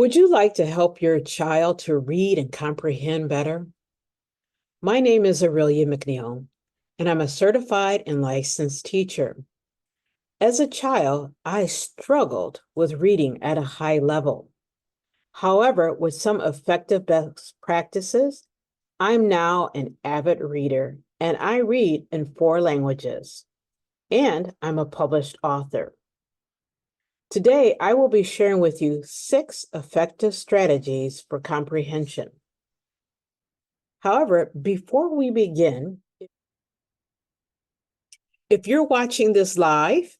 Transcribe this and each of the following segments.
Would you like to help your child to read and comprehend better? My name is Aurelia McNeil, and I'm a certified and licensed teacher. As a child, I struggled with reading at a high level. However, with some effective best practices, I'm now an avid reader and I read in 4 languages, and I'm a published author. Today, I will be sharing with you 6 effective strategies for comprehension. However, before we begin, if you're watching this live,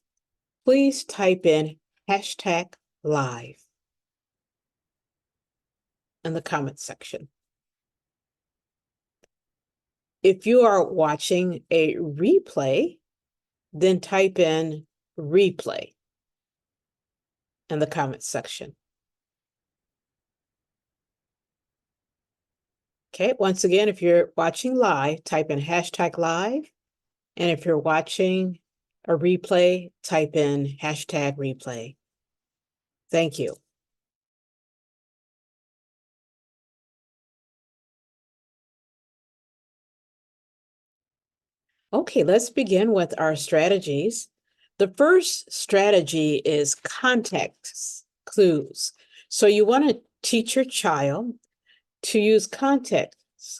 please type in #live in the comment section. If you are watching a replay, then type in replay in the comment section. Okay, once again, if you're watching live, type in #live. And if you're watching a replay, type in #replay. Thank you. Okay, let's begin with our strategies. The first strategy is context clues. So you want to teach your child to use context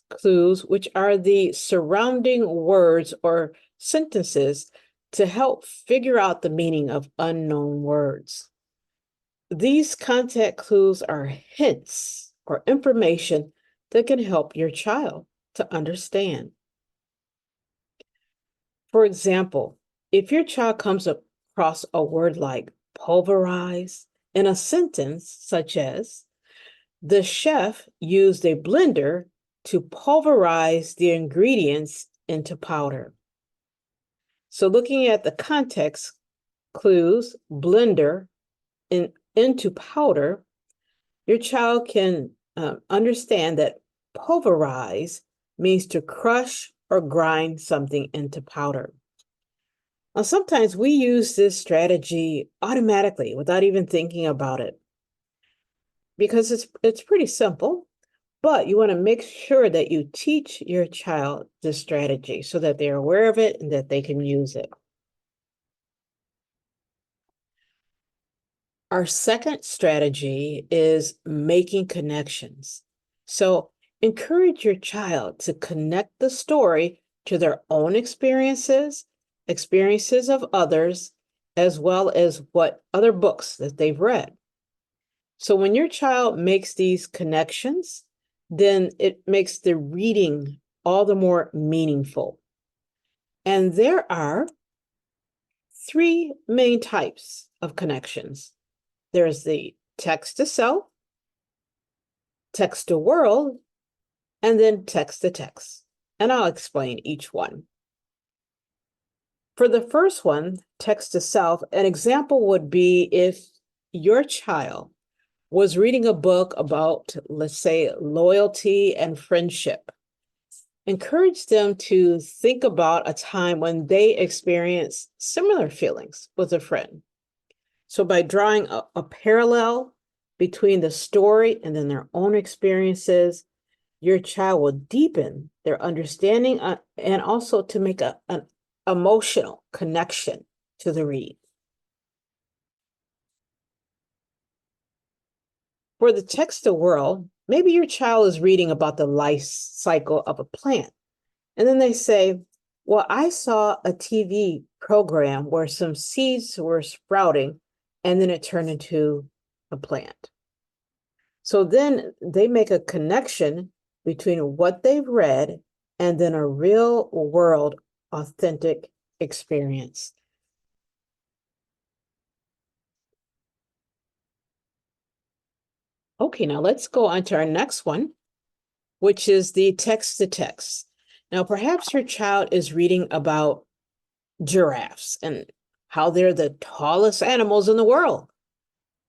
clues, which are the surrounding words or sentences to help figure out the meaning of unknown words. These context clues are hints or information that can help your child to understand. For example, if your child comes across a word like pulverize in a sentence such as, the chef used a blender to pulverize the ingredients into powder. So looking at the context clues, blender into powder, your child can understand that pulverize means to crush or grind something into powder. Now, sometimes we use this strategy automatically without even thinking about it because it's pretty simple, but you want to make sure that you teach your child this strategy so that they're aware of it and that they can use it. Our second strategy is making connections. So encourage your child to connect the story to their own experiences of others, as well as what other books that they've read. So when your child makes these connections, then it makes the reading all the more meaningful. And there are 3 main types of connections. There's the text to self, text to world, and then text to text. And I'll explain each one. For the first one, text to self, an example would be if your child was reading a book about, let's say, loyalty and friendship. Encourage them to think about a time when they experienced similar feelings with a friend. So by drawing a parallel between the story and then their own experiences, your child will deepen their understanding and also to make an emotional connection to the read. For the text to world, maybe your child is reading about the life cycle of a plant. And then they say, well, I saw a TV program where some seeds were sprouting and then it turned into a plant. So then they make a connection between what they've read and then a real world authentic experience. Okay, now let's go on to our next one, which is the text to text. Now, perhaps your child is reading about giraffes and how they're the tallest animals in the world.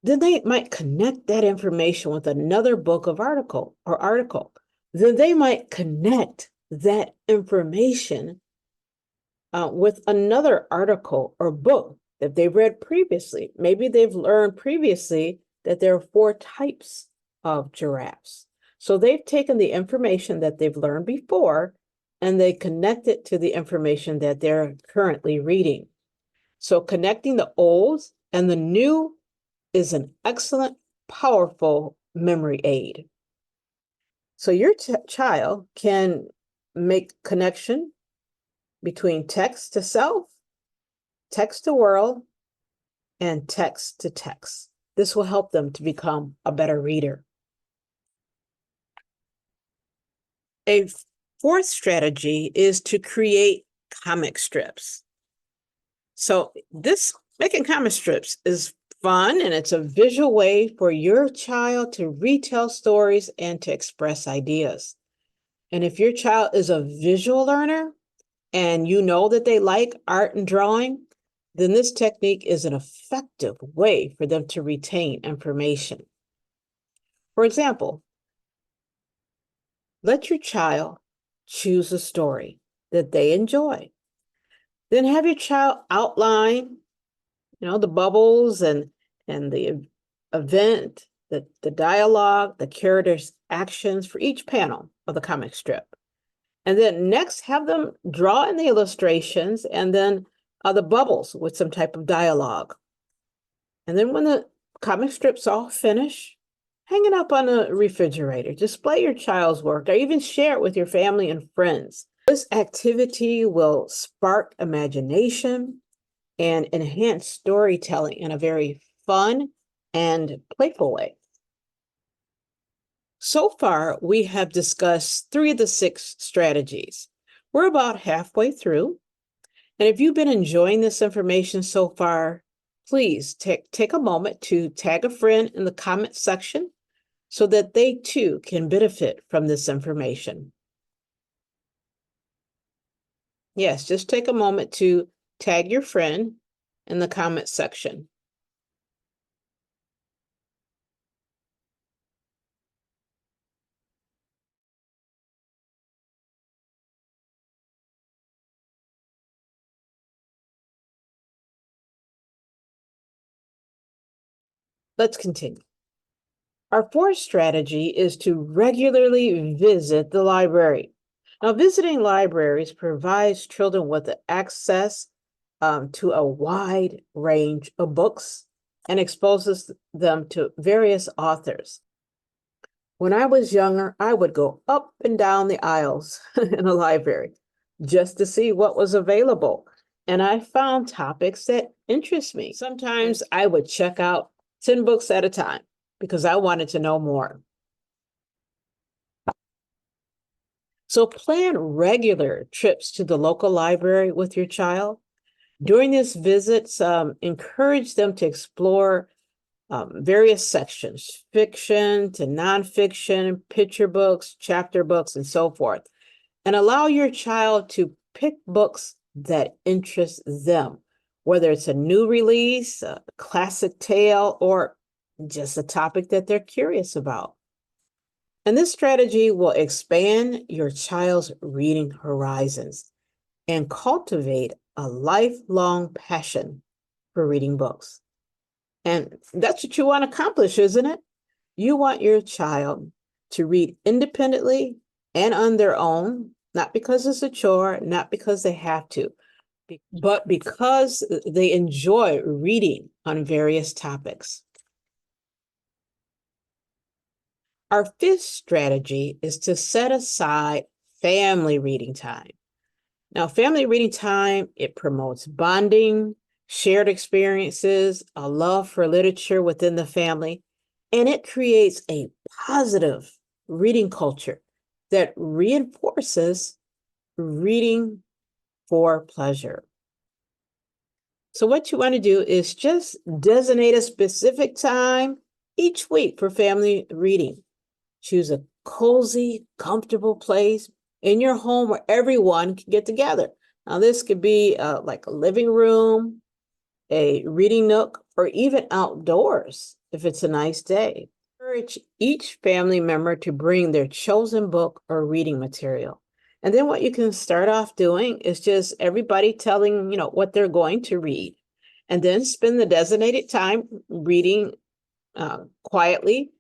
Then they might connect that information with another book of article. Then they might connect that information with another article or book that they've read previously. Maybe they've learned previously that there are 4 types of giraffes. So they've taken the information that they've learned before and they connect it to the information that they're currently reading. So connecting the old and the new is an excellent, powerful memory aid. So your child can make connection between text to self, text to world, and text to text. This will help them to become a better reader. A 4th strategy is to create comic strips. So making comic strips is fun, and it's a visual way for your child to retell stories and to express ideas. And if your child is a visual learner and you know that they like art and drawing, then this technique is an effective way for them to retain information. For example, let your child choose a story that they enjoy. Then have your child outline, the bubbles and the event, the dialogue, the characters' actions for each panel of the comic strip. And then next, have them draw in the illustrations and then the bubbles with some type of dialogue. And then when the comic strip's all finished, hang it up on a refrigerator, display your child's work, or even share it with your family and friends. This activity will spark imagination and enhance storytelling in a very fun and playful way. So far, we have discussed 3 of the 6 strategies. We're about halfway through. And if you've been enjoying this information so far, please take a moment to tag a friend in the comment section so that they too can benefit from this information. Yes, just take a moment to tag your friend in the comment section. Let's continue. Our 4th strategy is to regularly visit the library. Now, visiting libraries provides children with access to a wide range of books and exposes them to various authors. When I was younger, I would go up and down the aisles in a library just to see what was available. And I found topics that interest me. Sometimes I would check out 10 books at a time because I wanted to know more. So plan regular trips to the local library with your child. During these visits, encourage them to explore various sections, fiction to nonfiction, picture books, chapter books, and so forth. And allow your child to pick books that interest them, whether it's a new release, a classic tale, or just a topic that they're curious about. And this strategy will expand your child's reading horizons and cultivate a lifelong passion for reading books. And that's what you want to accomplish, isn't it? You want your child to read independently and on their own, not because it's a chore, not because they have to, but because they enjoy reading on various topics. Our 5th strategy is to set aside family reading time. Now, family reading time, it promotes bonding, shared experiences, a love for literature within the family, and it creates a positive reading culture that reinforces reading for pleasure. So what you want to do is just designate a specific time each week for family reading. Choose a cozy, comfortable place in your home where everyone can get together. Now, this could be like a living room, a reading nook, or even outdoors if it's a nice day. Encourage each family member to bring their chosen book or reading material. And then what you can start off doing is just everybody telling, what they're going to read. And then spend the designated time reading quietly,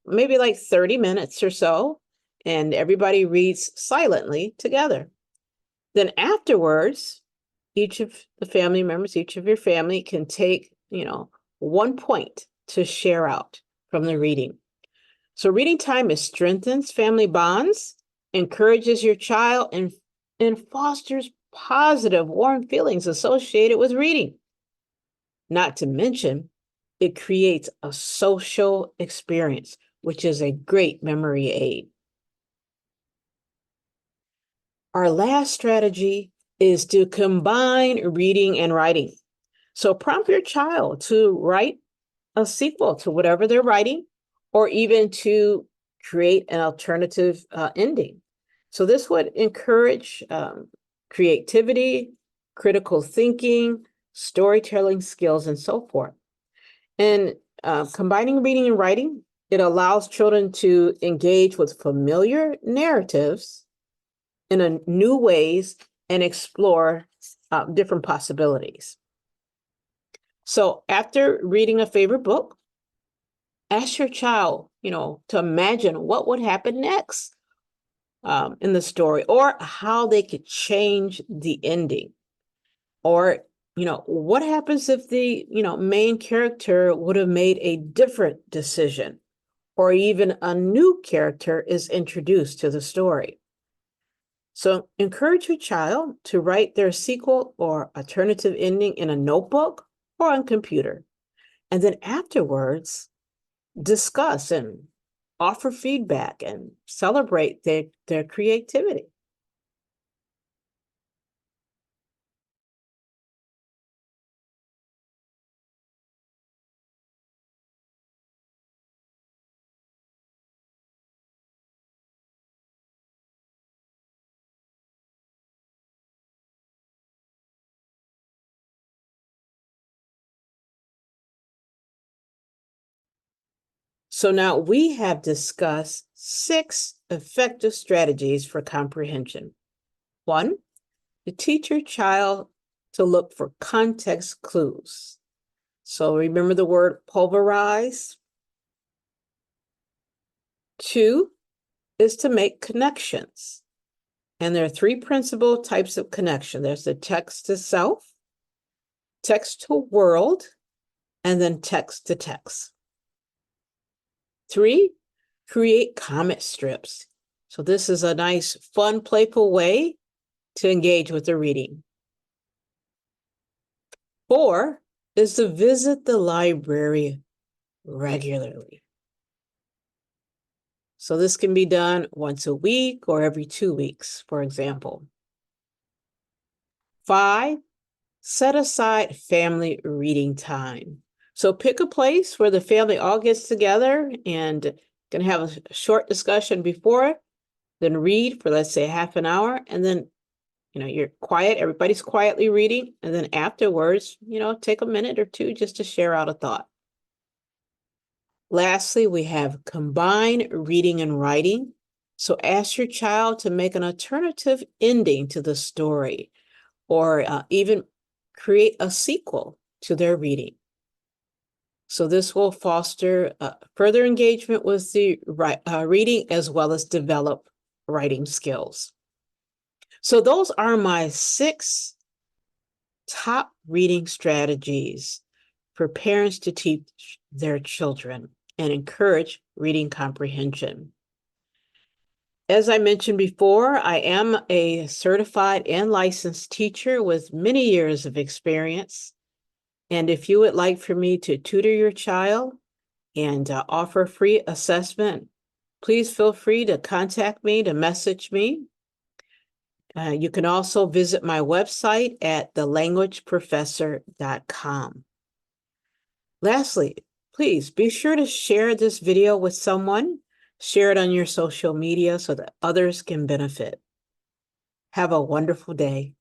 maybe like 30 minutes or so, and everybody reads silently together. Then afterwards, each of the family members, each of your family can take, 1 point to share out from the reading. So reading time is strengthens family bonds, encourages your child, and fosters positive, warm feelings associated with reading. Not to mention, it creates a social experience, which is a great memory aid. Our last strategy is to combine reading and writing. So prompt your child to write a sequel to whatever they're writing, or even to create an alternative ending. So this would encourage creativity, critical thinking, storytelling skills, and so forth. And combining reading and writing, it allows children to engage with familiar narratives in a new ways and explore different possibilities. So after reading a favorite book, ask your child, to imagine what would happen next in the story, or how they could change the ending. Or, what happens if the, main character would have made a different decision, or even a new character is introduced to the story. So encourage your child to write their sequel or alternative ending in a notebook or on computer. And then afterwards, discuss and offer feedback and celebrate their creativity. So now we have discussed 6 effective strategies for comprehension. 1, to teach your child to look for context clues. So remember the word pulverize. 2 is to make connections. And there are 3 principal types of connection. There's the text to self, text to world, and then text to text. 3, create comic strips. So this is a nice, fun, playful way to engage with the reading. 4 is to visit the library regularly. So this can be done once a week or every 2 weeks, for example. 5, set aside family reading time. So pick a place where the family all gets together and can have a short discussion before, then read for, let's say, half an hour, and then, you're quiet, everybody's quietly reading, and then afterwards, take a minute or 2 just to share out a thought. Lastly, we have combine reading and writing. So ask your child to make an alternative ending to the story, or even create a sequel to their reading. So this will foster further engagement with the reading, as well as develop writing skills. So those are my 6 top reading strategies for parents to teach their children and encourage reading comprehension. As I mentioned before, I am a certified and licensed teacher with many years of experience. And if you would like for me to tutor your child and offer a free assessment, please feel free to contact me, to message me. You can also visit my website at thelanguageprofessor.com. Lastly, please be sure to share this video with someone. Share it on your social media so that others can benefit. Have a wonderful day.